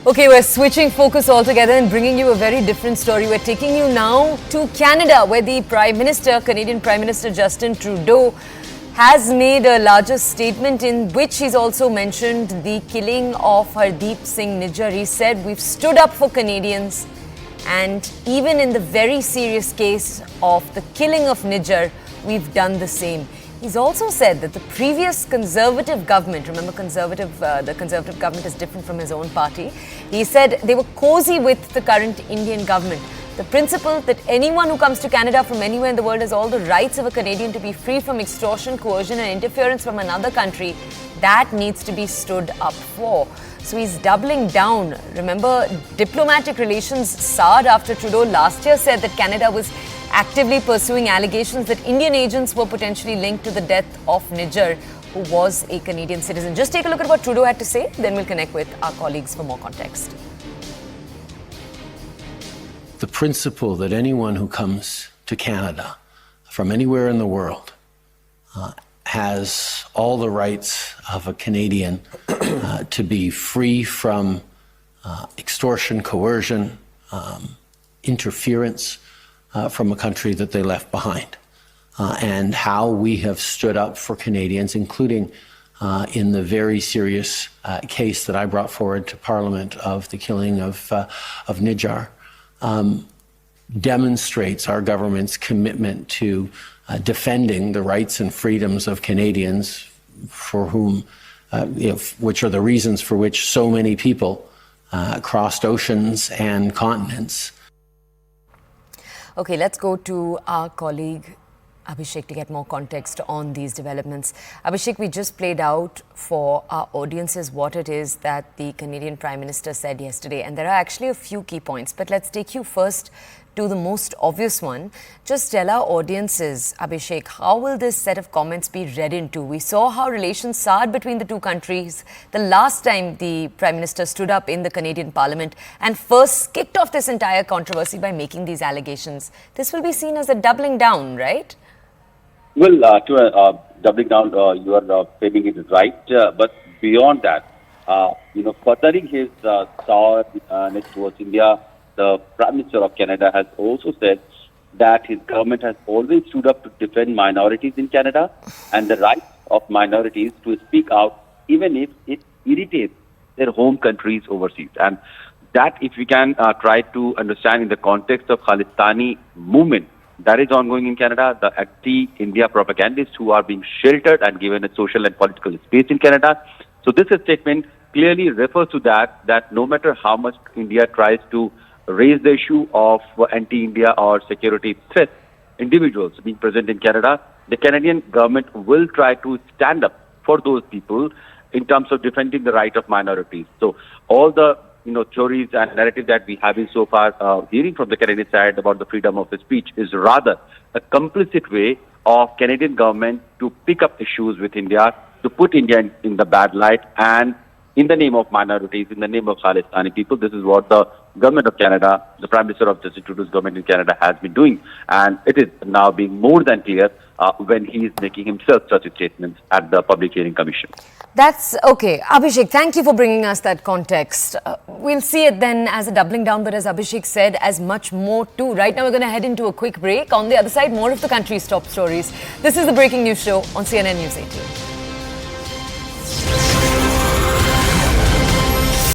Okay, we're switching focus altogether and bringing you a very different story. We're taking you now to Canada, where the Canadian Prime Minister Justin Trudeau has made a larger statement in which he's also mentioned the killing of Hardeep Singh Nijjar. He said, "We've stood up for Canadians, and even in the very serious case of the killing of Nijjar, we've done the same." He's also said that the previous Conservative government, remember the Conservative government is different from his own party, he said they were cozy with the current Indian government. The principle that anyone who comes to Canada from anywhere in the world has all the rights of a Canadian to be free from extortion, coercion and interference from another country, that needs to be stood up for. So he's doubling down. Remember, diplomatic relations soured after Trudeau last year said that Canada was actively pursuing allegations that Indian agents were potentially linked to the death of Nijjar, who was a Canadian citizen. Just take a look at what Trudeau had to say, then we'll connect with our colleagues for more context. The principle that anyone who comes to Canada from anywhere in the world has all the rights of a Canadian to be free from extortion, coercion, interference from a country that they left behind. And how we have stood up for Canadians, including in the very serious case that I brought forward to Parliament of the killing of Nijjar, demonstrates our government's commitment to defending the rights and freedoms of Canadians, for whom, which are the reasons for which so many people crossed oceans and continents. Okay, let's go to our colleague Abhishek to get more context on these developments. Abhishek, we just played out for our audiences what it is that the Canadian Prime Minister said yesterday, and there are actually a few key points, but let's take you first to the most obvious one. Just tell our audiences, Abhishek, how will this set of comments be read into? We saw how relations soured between the two countries the last time the Prime Minister stood up in the Canadian Parliament and first kicked off this entire controversy by making these allegations. This will be seen as a doubling down, right? Well, doubling down, you are framing it right. But beyond that, furthering his sourness towards India, the Prime Minister of Canada has also said that his government has always stood up to defend minorities in Canada and the rights of minorities to speak out, even if it irritates their home countries overseas. And that, if we can try to understand in the context of Khalistani movement that is ongoing in Canada, the anti-India propagandists who are being sheltered and given a social and political space in Canada. So this statement clearly refers to that no matter how much India tries to raise the issue of anti-India or security threat individuals being present in Canada, the Canadian government will try to stand up for those people in terms of defending the right of minorities. So all the theories and narrative that we have been so far hearing from the Canadian side about the freedom of speech is rather a complicit way of Canadian government to pick up issues with India, to put India in the bad light, and in the name of minorities, in the name of Khalistani people. This is what the government of Canada, the Prime Minister of Justin Trudeau's government in Canada has been doing. And it is now being more than clear when he is making himself such statements at the Public Hearing Commission. That's okay. Abhishek, thank you for bringing us that context. We'll see it then as a doubling down, but as Abhishek said, as much more too. Right now, we're going to head into a quick break. On the other side, more of the country's top stories. This is the Breaking News Show on CNN News 18.